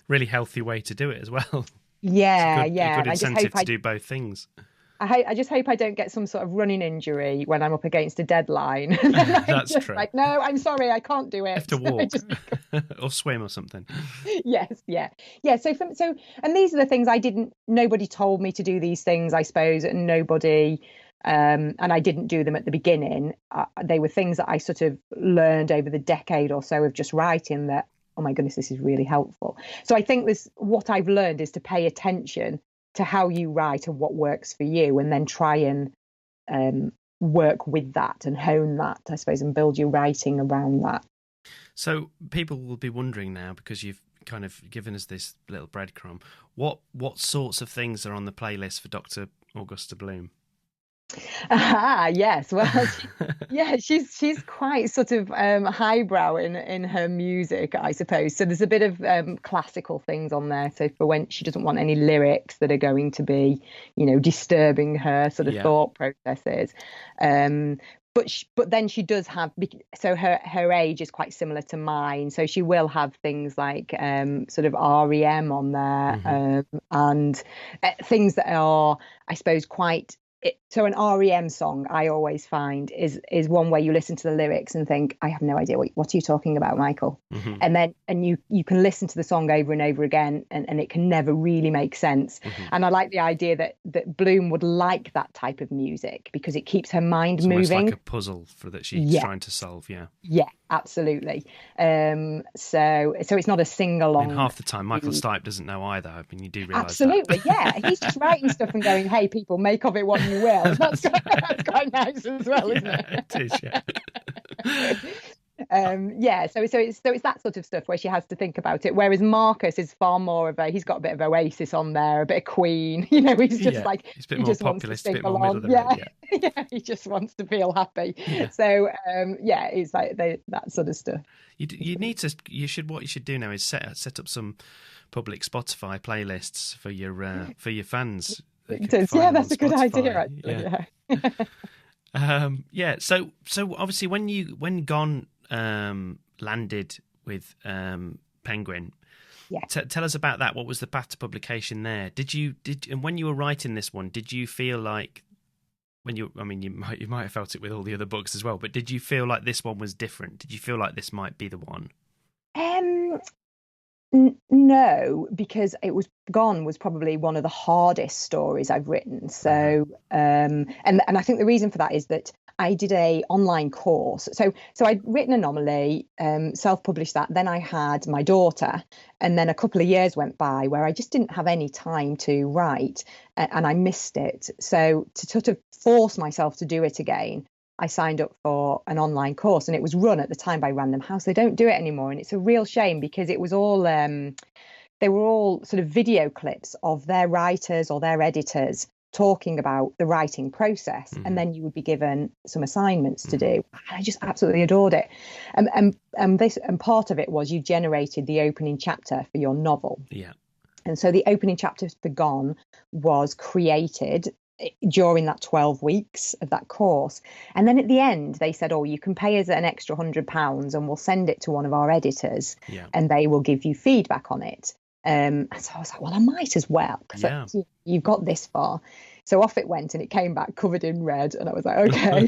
really healthy way to do it as well. Yeah, a good incentive to do both things. I just hope I don't get some sort of running injury when I'm up against a deadline. That's true. Like, no, I'm sorry, I can't do it. You have to walk or swim or something. Yes, yeah. So, and these are the things nobody told me to do these things, I suppose, and and I didn't do them at the beginning. They were things that I sort of learned over the decade or so of just writing that, oh my goodness, this is really helpful. So I think what I've learned is to pay attention to how you write and what works for you, and then try and work with that and hone that, I suppose, and build your writing around that. So people will be wondering now, because you've kind of given us this little breadcrumb, what sorts of things are on the playlist for Dr. Augusta Bloom? Yes. Well, she's quite sort of highbrow in her music, I suppose. So there's a bit of classical things on there. So for when she doesn't want any lyrics that are going to be, disturbing her sort of thought processes. But then she does have, so her age is quite similar to mine. So she will have things like sort of REM on there and things that are, I suppose, quite. So an REM song, I always find, is one where you listen to the lyrics and think, I have no idea what are you talking about, Michael? And you can listen to the song over and over again, and it can never really make sense. And I like the idea that Bloom would like that type of music, because it keeps her mind moving. It's almost like a puzzle that she's trying to solve. Yeah, absolutely. So it's not a sing-along. And half the time, Michael Stipe doesn't know either. I mean, you do realise absolutely, that. Yeah. He's just writing stuff and going, hey, people, make of it what you will. That's quite nice as well, isn't it? It is, So it's that sort of stuff where she has to think about it. Whereas Marcus is far more of he's got a bit of Oasis on there, a bit of Queen. He's just like, he's a bit more populist, a bit more middle of the road. Yeah, he just wants to feel happy. Yeah. So it's like that sort of stuff. What you should do now is set up some public Spotify playlists for your fans. That's a good idea, actually. So obviously when Gone landed with Penguin, tell us about that. What was the path to publication there? And when you were writing this one, did you feel like you might have felt it with all the other books as well, but did you feel like this one was different? Did you feel like this might be the one? No, because it was Gone was probably one of the hardest stories I've written. So, and I think the reason for that is that I did a online course. So I'd written Anomaly, self-published that. Then I had my daughter, and then a couple of years went by where I just didn't have any time to write, and I missed it. So to sort of force myself to do it again, I signed up for an online course, and it was run at the time by Random House. They don't do it anymore, and it's a real shame because it was all they were all sort of video clips of their writers or their editors talking about the writing process, and then you would be given some assignments to do. I just absolutely adored it, and part of it was you generated the opening chapter for your novel. Yeah. And so the opening chapter for Gone was created during that 12 weeks of that course. And then at the end, they said, oh, you can pay us an extra £100 and we'll send it to one of our editors and they will give you feedback on it. And so I was like, well, I might as well, because you've got this far. So off it went, and it came back covered in red. And I was like, okay.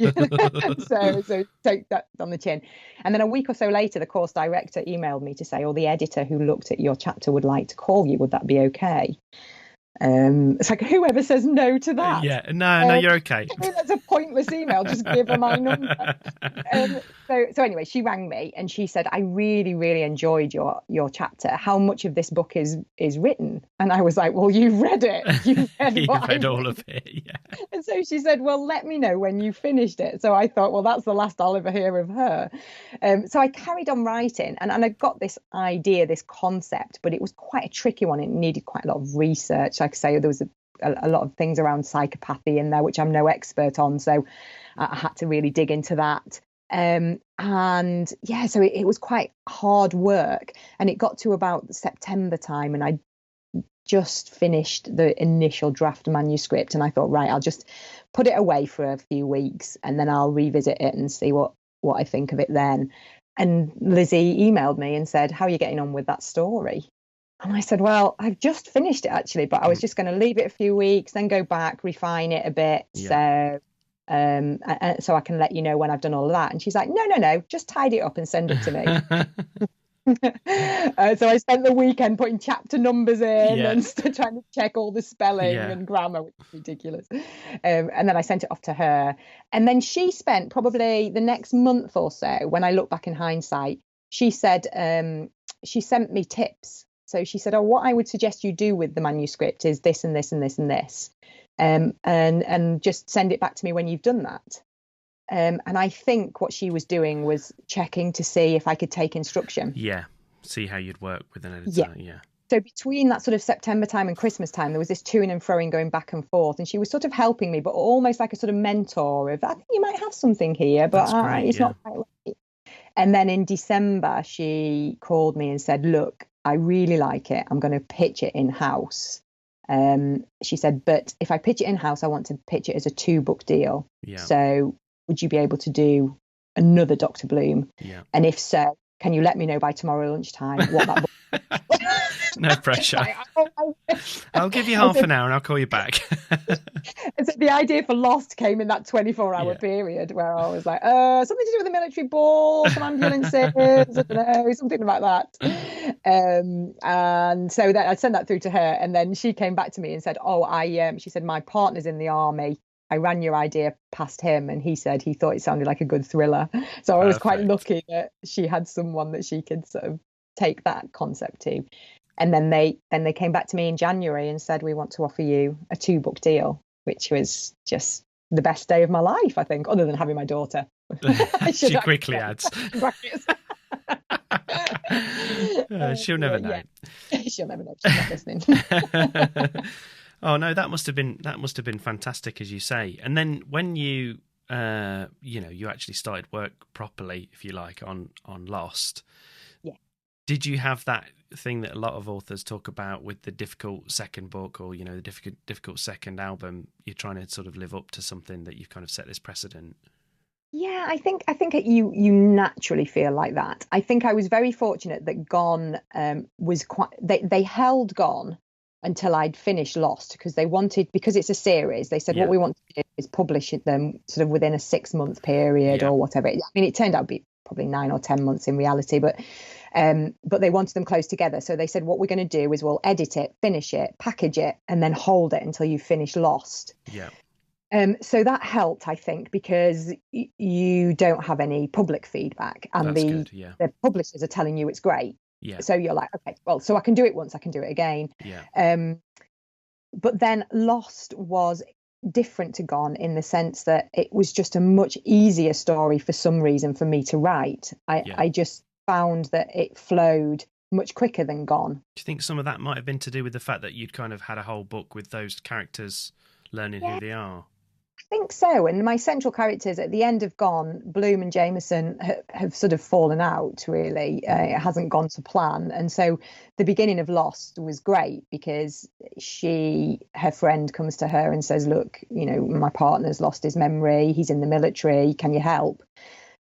so take that on the chin. And then a week or so later, the course director emailed me to say, oh, the editor who looked at your chapter would like to call you. Would that be okay? It's like, whoever says no to that. No, you're okay. That's a pointless email. Just give her my number. So anyway, she rang me and she said, I really, really enjoyed your chapter. How much of this book is written? And I was like, well, you've read it. You've read all of it. Yeah. And so she said, well, let me know when you finished it. So I thought, well, that's the last I'll ever hear of her. So I carried on writing, and I got this idea, this concept, but it was quite a tricky one. It needed quite a lot of research. Like I say, there was a lot of things around psychopathy in there, which I'm no expert on. So I had to really dig into that. So it was quite hard work, and it got to about September time, and I just finished the initial draft manuscript, and I thought, right, I'll just put it away for a few weeks and then I'll revisit it and see what I think of it then. And Lizzie emailed me and said, how are you getting on with that story? And I said, well, I've just finished it actually, but I was just going to leave it a few weeks, then go back, refine it a bit. So I can let you know when I've done all of that. And she's like, no, just tidy it up and send it to me. So I spent the weekend putting chapter numbers in and trying to check all the spelling and grammar, which is ridiculous. And then I sent it off to her. And then she spent probably the next month or so, when I look back in hindsight, she said, she sent me tips. So she said, oh, what I would suggest you do with the manuscript is this and this and this and this. And just send it back to me when you've done that. And I think what she was doing was checking to see if I could take instruction. Yeah. See how you'd work with an editor. Yeah. So between that sort of September time and Christmas time, there was this toing and froing going back and forth. And she was sort of helping me, but almost like a sort of mentor of, I think you might have something here, but it's not quite right. And then in December, she called me and said, look, I really like it. I'm going to pitch it in-house. She said, but if I pitch it in-house, I want to pitch it as a 2-book deal. Yeah. So would you be able to do another Dr. Bloom? Yeah. And if so, can you let me know by tomorrow lunchtime what that book No pressure. I'll give you half an hour and I'll call you back. And so the idea for Lost came in that 24-hour period where I was like, something to do with the military ball, some ambulances, I don't know, something like that. And so that I sent that through to her, and then she came back to me and said, she said, my partner's in the army. I ran your idea past him, and he said he thought it sounded like a good thriller. So I was quite lucky that she had someone that she could sort of take that concept to. And then they came back to me in January and said, we want to offer you a 2-book deal, which was just the best day of my life, I think, other than having my daughter. She quickly adds. She'll never know. Yeah. She'll never know. She's not listening. Oh no, that must have been fantastic, as you say. And then when you you actually started work properly, if you like, on Lost. Yeah. Did you have that thing that a lot of authors talk about with the difficult second book, or the difficult second album? You're trying to sort of live up to something that you've kind of set this precedent. Yeah, I think you naturally feel like that. I think I was very fortunate that Gone was quite. They held Gone until I'd finished Lost, because it's a series. They said what we want to do is publish them sort of within a 6-month period or whatever. I mean, it turned out to be probably 9 or 10 months in reality, but But they wanted them close together. So they said, what we're going to do is we'll edit it, finish it, package it, and then hold it until you finish Lost. Yeah. So that helped, I think, because you don't have any public feedback, and the publishers are telling you it's great. Yeah. So you're like, okay, well, so I can do it once, I can do it again. Yeah. But then Lost was different to Gone in the sense that it was just a much easier story for some reason for me to write. I just found that it flowed much quicker than Gone. Do you think some of that might have been to do with the fact that you'd kind of had a whole book with those characters learning who they are? I think so. And my central characters at the end of Gone, Bloom and Jameson have sort of fallen out, really. It hasn't gone to plan. And so the beginning of Lost was great because her friend comes to her and says, look, my partner's lost his memory. He's in the military. Can you help?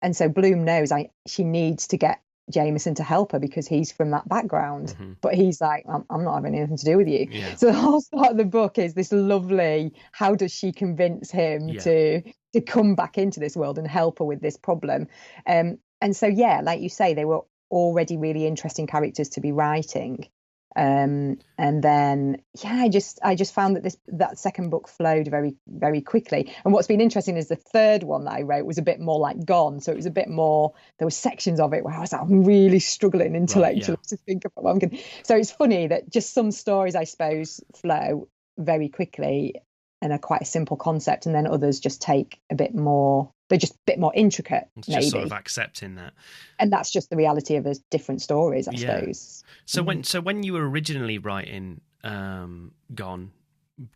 And so Bloom knows she needs to get Jameson to help her because he's from that background. Mm-hmm. But he's like, I'm not having anything to do with you. Yeah. So the whole start of the book is this lovely, how does she convince him to come back into this world and help her with this problem? And so, like you say, they were already really interesting characters to be writing. And then I just found that second book flowed very, very quickly. And what's been interesting is the third one that I wrote was a bit more like Gone, so it was a bit more, there were sections of it where I was like, I'm really struggling intellectually to think about what I'm going. So it's funny that just some stories, I suppose, flow very quickly and are quite a simple concept, and then others just take a bit more, they're just a bit more intricate. It's maybe just sort of accepting that, and that's just the reality of different stories, I suppose. So when you were originally writing Gone,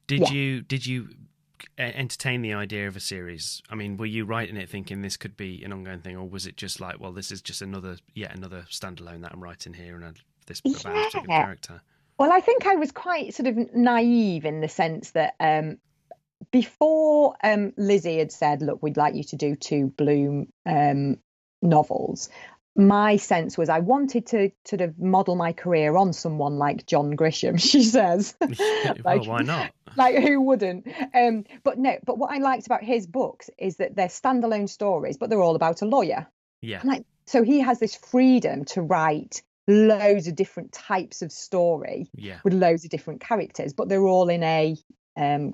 did you entertain the idea of a series? I mean, were you writing it thinking this could be an ongoing thing, or was it just like, well, this is just another standalone that I'm writing here, and this about a particular character? Well, I think I was quite sort of naive in the sense that before Lizzie had said, look, we'd like you to do 2 Bloom novels, my sense was I wanted to sort of model my career on someone like John Grisham, she says. Well, why not? Like, who wouldn't? But what I liked about his books is that they're standalone stories, but they're all about a lawyer. Yeah. So he has this freedom to write loads of different types of story with loads of different characters, but they're all in a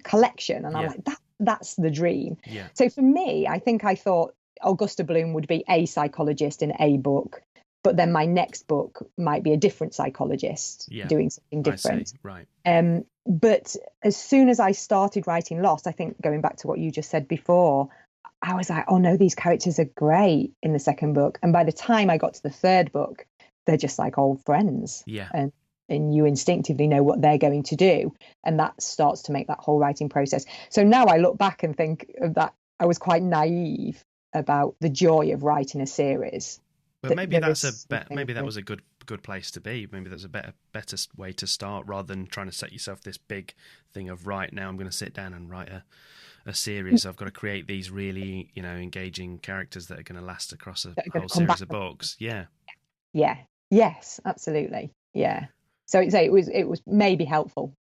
collection. And I'm like, that's the dream. Yeah. So for me, I thought Augusta Bloom would be a psychologist in a book, but then my next book might be a different psychologist doing something different. Right. But as soon as I started writing Lost, I think going back to what you just said before, I was like, oh no, these characters are great in the second book. And by the time I got to the third book, they're just like old friends. Yeah. And you instinctively know what they're going to do. And that starts to make that whole writing process. So now I look back and think of that I was quite naive about the joy of writing a series. But maybe that was a good place to be. Maybe that's a better way to start, rather than trying to set yourself this big thing of, right, now I'm going to sit down and write a series. I've got to create these really, engaging characters that are going to last across a whole series of books. Yeah. Yeah. Yes, absolutely. Yeah. So it was maybe helpful.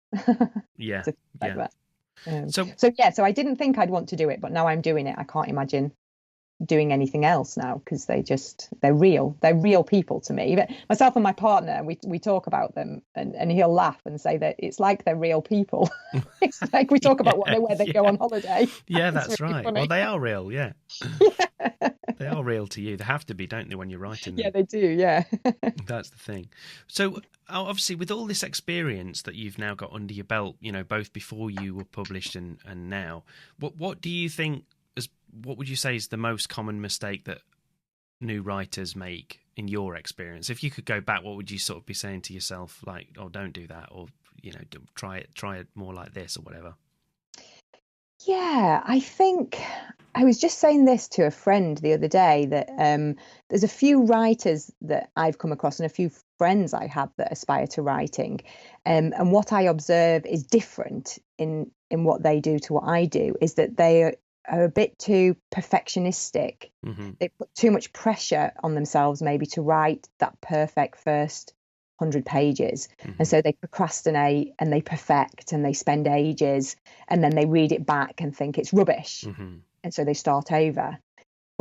Yeah. So I didn't think I'd want to do it, but now I'm doing it. I can't imagine doing anything else now, because they're real people to me. But myself and my partner, we talk about them, and he'll laugh and say that it's like they're real people. It's like we talk about where they go on holiday. Yeah, that's really right. funny. Well, they are real. Yeah. They are real to you. They have to be, don't they, when you're writing them? Yeah, they do. Yeah. That's the thing. So obviously, with all this experience that you've now got under your belt, both before you were published and now, what do you think? What would you say is the most common mistake that new writers make in your experience? If you could go back, what would you sort of be saying to yourself, like, oh, don't do that, or try it more like this, or whatever? Yeah, I think I was just saying this to a friend the other day, that there's a few writers that I've come across and a few friends I have that aspire to writing, and what I observe is different in what they do to what I do, is that they are a bit too perfectionistic. Mm-hmm. They put too much pressure on themselves maybe to write that perfect first 100 pages. Mm-hmm. And so they procrastinate and they perfect and they spend ages, and then they read it back and think it's rubbish. Mm-hmm. And so they start over.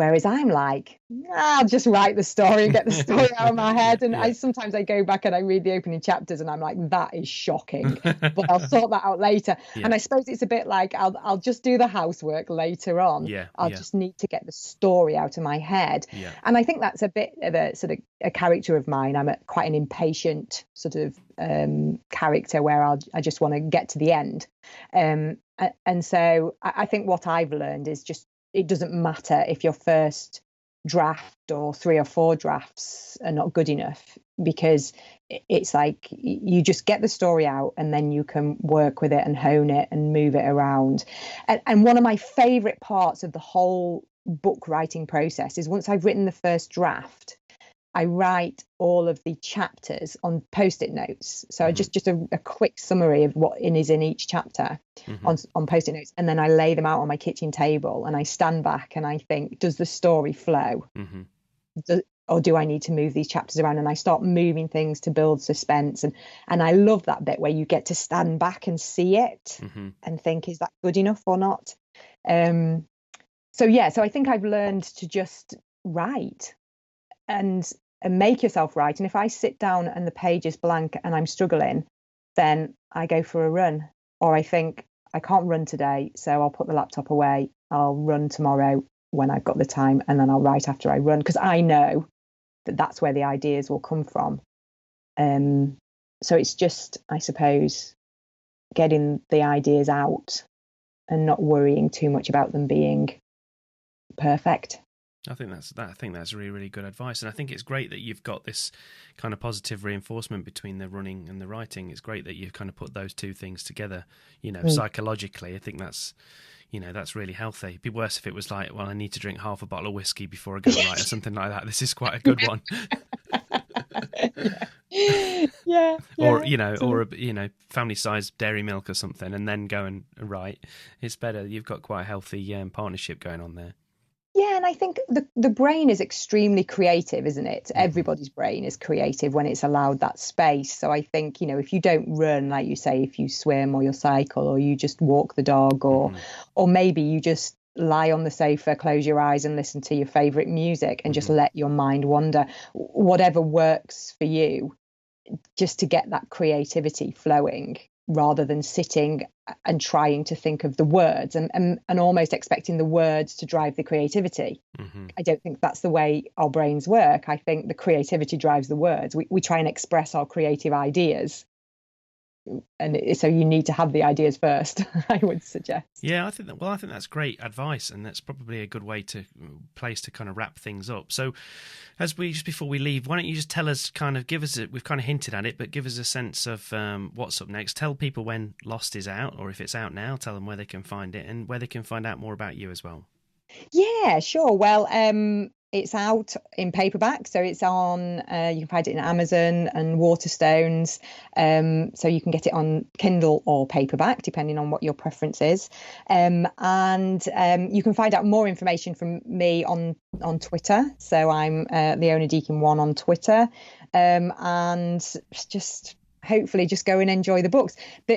Whereas I'm like, I'll just write the story and get the story out of my head. And sometimes I go back and I read the opening chapters and I'm like, that is shocking, but I'll sort that out later. And I suppose it's a bit like I'll just do the housework later on. I'll just need to get the story out of my head. And I think that's a bit of a sort of a character of mine. I'm quite an impatient sort of character where I just want to get to the end. And so I think what I've learned is just, it doesn't matter if your first draft or 3 or 4 drafts are not good enough, because it's like you just get the story out and then you can work with it and hone it and move it around. And one of my favourite parts of the whole book writing process is once I've written the first draft, I write all of the chapters on Post-it notes. So just a quick summary of what is in each chapter on Post-it notes. And then I lay them out on my kitchen table and I stand back and I think, does the story flow? Or do I need to move these chapters around? And I start moving things to build suspense. And I love that bit where you get to stand back and see it and think, is that good enough or not? So I think I've learned to just write and make yourself write. And if I sit down and the page is blank and I'm struggling, then I go for a run. Or I think, I can't run today, so I'll put the laptop away. I'll run tomorrow when I've got the time, and then I'll write after I run, because I know that that's where the ideas will come from. So it's just, I suppose, getting the ideas out and not worrying too much about them being perfect. I think that's really, really good advice. And I think it's great that you've got this kind of positive reinforcement between the running and the writing. It's great that you've kind of put those two things together, psychologically. I think that's really healthy. It'd be worse if it was like, well, I need to drink half a bottle of whiskey before I go write or something like that. This is quite a good one. Or a family-sized dairy milk or something, and then go and write. It's better. You've got quite a healthy partnership going on there. Yeah, and I think the brain is extremely creative, isn't it? Everybody's brain is creative when it's allowed that space. So I think, if you don't run, like you say, if you swim or you cycle or you just walk the dog, or maybe you just lie on the sofa, close your eyes and listen to your favourite music and just let your mind wander, whatever works for you, just to get that creativity flowing, rather than sitting and trying to think of the words and almost expecting the words to drive the creativity. I don't think that's the way our brains work. I think the creativity drives the words. We try and express our creative ideas. And so you need to have the ideas first, I would suggest. Yeah, I think that's great advice, and that's probably a good place to kind of wrap things up. So, just before we leave, why don't you just tell us, we've kind of hinted at it, but give us a sense of what's up next. Tell people when Lost is out, or if it's out now, tell them where they can find it and where they can find out more about you as well. Yeah, sure. Well, it's out in paperback, so it's on, you can find it in Amazon and Waterstones, so you can get it on Kindle or paperback, depending on what your preference is. And you can find out more information from me on Twitter. So I'm Leona Deakin 1 on Twitter, and just hopefully just go and enjoy the books.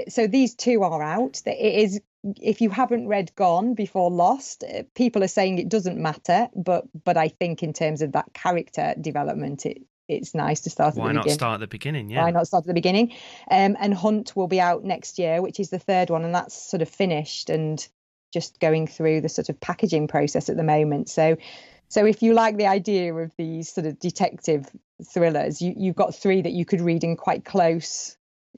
So these 2 are out. It is, if you haven't read Gone before Lost, people are saying it doesn't matter, but I think in terms of that character development, it's nice to start at the beginning. Why not start at the beginning? Yeah. Why not start at the beginning? And Hunt will be out next year, which is the 3rd one, and that's sort of finished and just going through the sort of packaging process at the moment. So if you like the idea of these sort of detective thrillers, you've got 3 that you could read in quite close.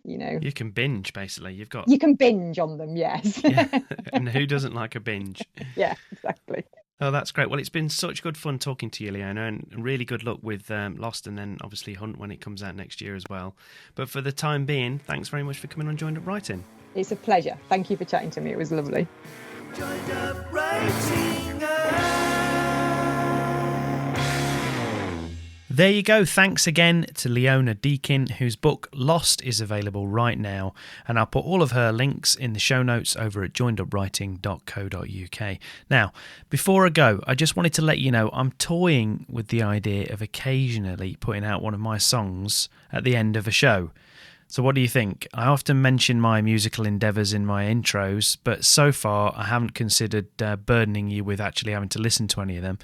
You can binge, basically. You can binge on them, yes. Yeah. And who doesn't like a binge? Yeah, exactly. Oh, that's great. Well, it's been such good fun talking to you, Leona, and really good luck with Lost, and then obviously Hunt when it comes out next year as well. But for the time being, thanks very much for coming on Joined Up Writing. It's a pleasure. Thank you for chatting to me. It was lovely. Joined Up Writing. There you go. Thanks again to Leona Deakin, whose book Lost is available right now. And I'll put all of her links in the show notes over at joinedupwriting.co.uk. Now, before I go, I just wanted to let you know I'm toying with the idea of occasionally putting out one of my songs at the end of a show. So what do you think? I often mention my musical endeavours in my intros, but so far I haven't considered burdening you with actually having to listen to any of them.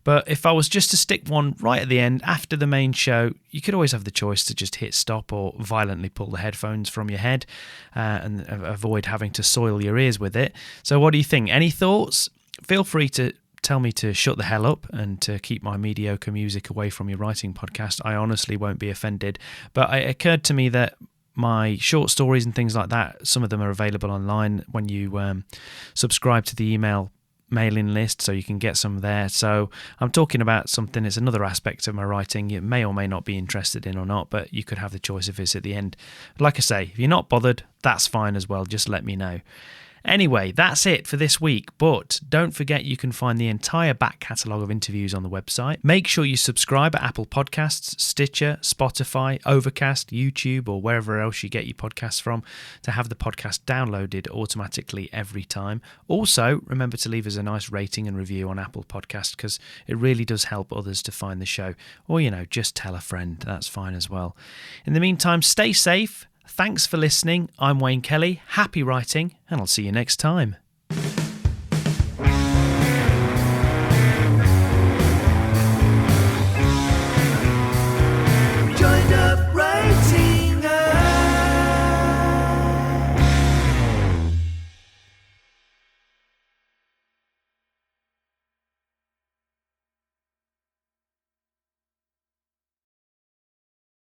But if I was just to stick one right at the end after the main show, you could always have the choice to just hit stop or violently pull the headphones from your head and avoid having to soil your ears with it. So what do you think? Any thoughts? Feel free to tell me to shut the hell up and to keep my mediocre music away from your writing podcast. I honestly won't be offended. But it occurred to me that my short stories and things like that, some of them are available online when you subscribe to the email mailing list, so you can get some there. So I'm talking about something, it's another aspect of my writing you may or may not be interested in or not, but you could have the choice if it's at the end. Like I say, if you're not bothered, that's fine as well, just let me know. Anyway, that's it for this week, but don't forget you can find the entire back catalogue of interviews on the website. Make sure you subscribe at Apple Podcasts, Stitcher, Spotify, Overcast, YouTube, or wherever else you get your podcasts from to have the podcast downloaded automatically every time. Also, remember to leave us a nice rating and review on Apple Podcasts because it really does help others to find the show. Or, just tell a friend, that's fine as well. In the meantime, stay safe. Thanks for listening. I'm Wayne Kelly. Happy writing, and I'll see you next time.